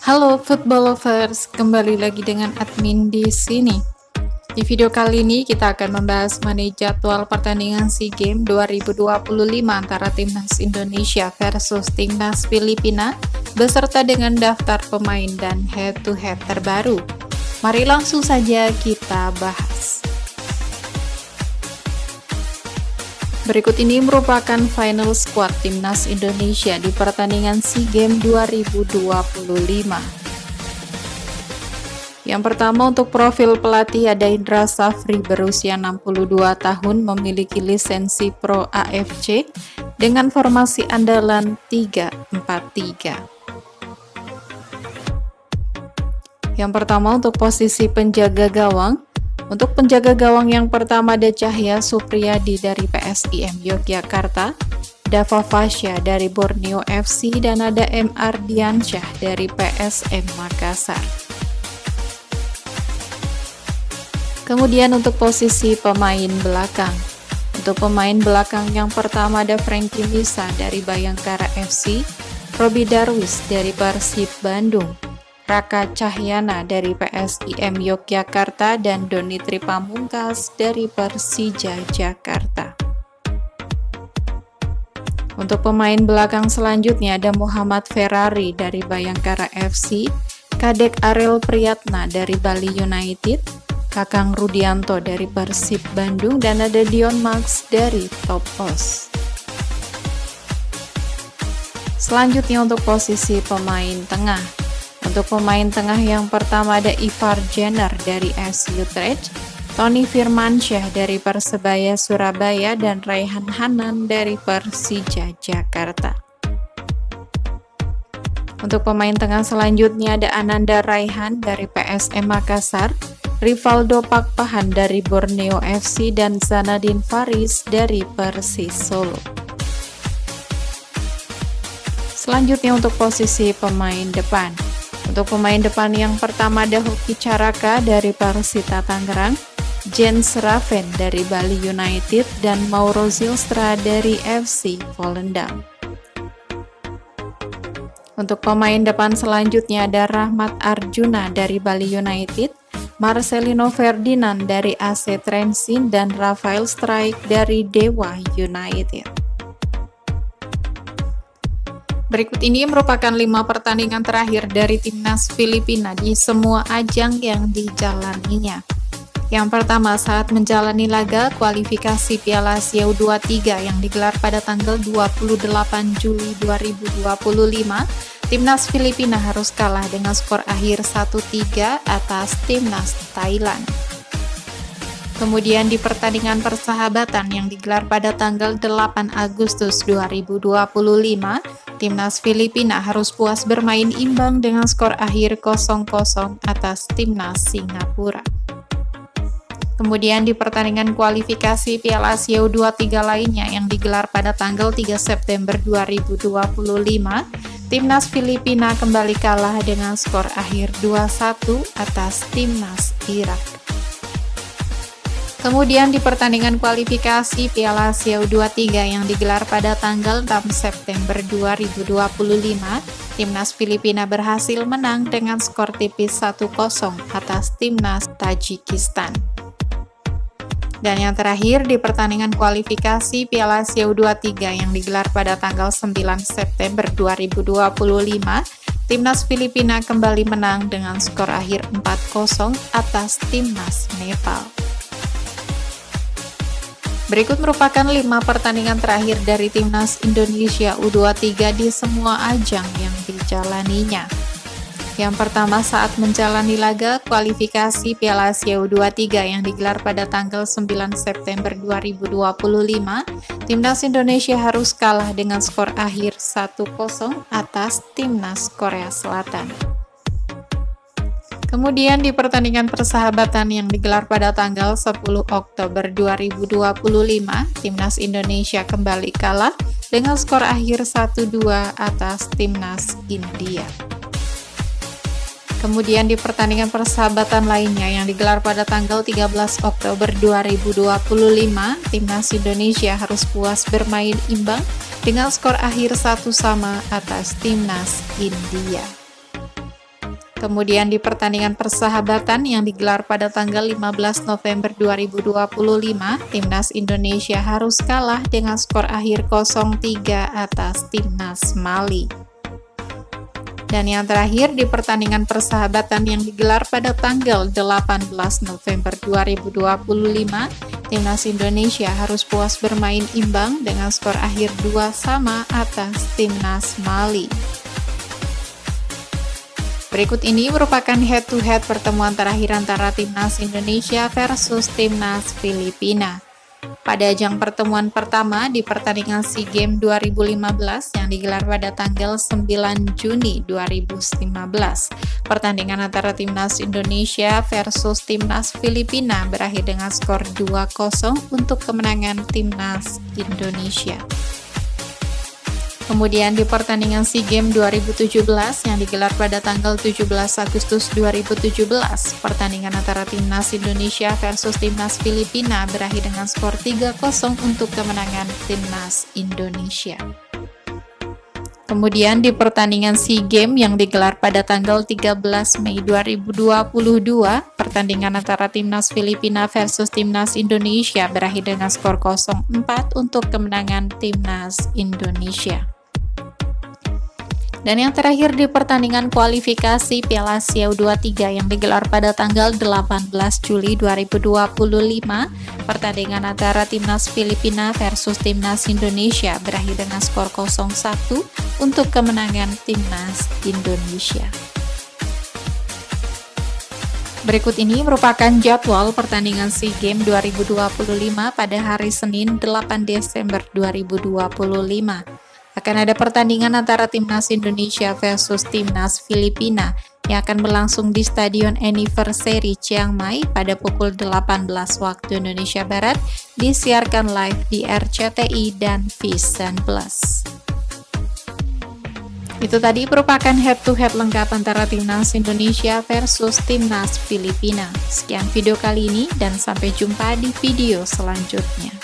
Halo football lovers, kembali lagi dengan admin di sini. Di video kali ini kita akan membahas mengenai jadwal pertandingan SEA Games 2025 antara Timnas Indonesia versus Timnas Filipina beserta dengan daftar pemain dan head-to-head terbaru. Mari langsung saja kita bahas. Berikut ini merupakan final squad Timnas Indonesia di pertandingan SEA Games 2025. Yang pertama untuk profil pelatih ada Indra Safri berusia 62 tahun, memiliki lisensi Pro AFC dengan formasi andalan 3-4-3. Yang pertama untuk posisi penjaga gawang. Untuk penjaga gawang yang pertama ada Cahya Supriyadi dari PSIM Yogyakarta, Dava Fasya dari Borneo FC, dan ada M. Ardiansyah dari PSM Makassar. Kemudian untuk posisi pemain belakang. Untuk pemain belakang yang pertama ada Frankie Misa dari Bayangkara FC, Robi Darwis dari Persib Bandung, Raka Cahyana dari PSIM Yogyakarta, dan Donitri Pamungkas dari Persija Jakarta. Untuk pemain belakang selanjutnya ada Muhammad Ferrari dari Bayangkara FC, Kadek Ariel Priyatna dari Bali United, Kakang Rudianto dari Persib Bandung, dan ada Dion Max dari Top Os. Selanjutnya untuk posisi pemain tengah. Untuk pemain tengah yang pertama ada Ivar Jenner dari AS Utrecht, Tony Firmansyah dari Persebaya Surabaya, dan Raihan Hanan dari Persija Jakarta. Untuk pemain tengah selanjutnya ada Ananda Raihan dari PSM Makassar, Rivaldo Pakpahan dari Borneo FC, dan Zanadin Faris dari Persis Solo. Selanjutnya untuk posisi pemain depan. Untuk pemain depan yang pertama ada Hoki Caraka dari Persita Tangerang, Jens Raven dari Bali United, dan Mauro Zylstra dari FC Volendam. Untuk pemain depan selanjutnya ada Rahmat Arjuna dari Bali United, Marcelino Ferdinand dari AC Trensin, dan Rafael Strike dari Dewa United. Berikut ini merupakan 5 pertandingan terakhir dari Timnas Filipina di semua ajang yang dijalaninya. Yang pertama, saat menjalani laga kualifikasi Piala Asia U23 yang digelar pada tanggal 28 Juli 2025, Timnas Filipina harus kalah dengan skor akhir 1-3 atas Timnas Thailand. Kemudian di pertandingan persahabatan yang digelar pada tanggal 8 Agustus 2025, Timnas Filipina harus puas bermain imbang dengan skor akhir 0-0 atas Timnas Singapura. Kemudian di pertandingan kualifikasi Piala Asia U23 lainnya yang digelar pada tanggal 3 September 2025, Timnas Filipina kembali kalah dengan skor akhir 2-1 atas Timnas Irak. Kemudian di pertandingan kualifikasi Piala Asia U23 yang digelar pada tanggal 6 September 2025, Timnas Filipina berhasil menang dengan skor tipis 1-0 atas Timnas Tajikistan. Dan yang terakhir di pertandingan kualifikasi Piala Asia U23 yang digelar pada tanggal 9 September 2025, Timnas Filipina kembali menang dengan skor akhir 4-0 atas Timnas Nepal. Berikut merupakan 5 pertandingan terakhir dari Timnas Indonesia U23 di semua ajang yang dijalaninya. Yang pertama, saat menjalani laga kualifikasi Piala Asia U23 yang digelar pada tanggal 9 September 2025, Timnas Indonesia harus kalah dengan skor akhir 1-0 atas Timnas Korea Selatan. Kemudian di pertandingan persahabatan yang digelar pada tanggal 10 Oktober 2025, Timnas Indonesia kembali kalah dengan skor akhir 1-2 atas Timnas India. Kemudian di pertandingan persahabatan lainnya yang digelar pada tanggal 13 Oktober 2025, Timnas Indonesia harus puas bermain imbang dengan skor akhir 1-1 atas Timnas India. Kemudian di pertandingan persahabatan yang digelar pada tanggal 15 November 2025, Timnas Indonesia harus kalah dengan skor akhir 0-3 atas Timnas Mali. Dan yang terakhir di pertandingan persahabatan yang digelar pada tanggal 18 November 2025, Timnas Indonesia harus puas bermain imbang dengan skor akhir 2-2 atas Timnas Mali. Berikut ini merupakan head-to-head pertemuan terakhir antara Timnas Indonesia versus Timnas Filipina. Pada ajang pertemuan pertama di pertandingan SEA Games 2015 yang digelar pada tanggal 9 Juni 2015, pertandingan antara Timnas Indonesia versus Timnas Filipina berakhir dengan skor 2-0 untuk kemenangan Timnas Indonesia. Kemudian di pertandingan SEA Games 2017 yang digelar pada tanggal 17 Agustus 2017, pertandingan antara Timnas Indonesia versus Timnas Filipina berakhir dengan skor 3-0 untuk kemenangan Timnas Indonesia. Kemudian di pertandingan SEA Games yang digelar pada tanggal 13 Mei 2022, pertandingan antara Timnas Filipina versus Timnas Indonesia berakhir dengan skor 0-4 untuk kemenangan Timnas Indonesia. Dan yang terakhir di pertandingan kualifikasi Piala Asia U23 yang digelar pada tanggal 18 Juli 2025, pertandingan antara Timnas Filipina versus Timnas Indonesia berakhir dengan skor 0-1 untuk kemenangan Timnas Indonesia. Berikut ini merupakan jadwal pertandingan SEA Games 2025 pada hari Senin 8 Desember 2025. Akan ada pertandingan antara Timnas Indonesia versus Timnas Filipina yang akan berlangsung di Stadion Anniversary Chiang Mai pada pukul 18 waktu Indonesia Barat, disiarkan live di RCTI dan Vision Plus. Itu tadi merupakan head-to-head lengkap antara Timnas Indonesia versus Timnas Filipina. Sekian video kali ini dan sampai jumpa di video selanjutnya.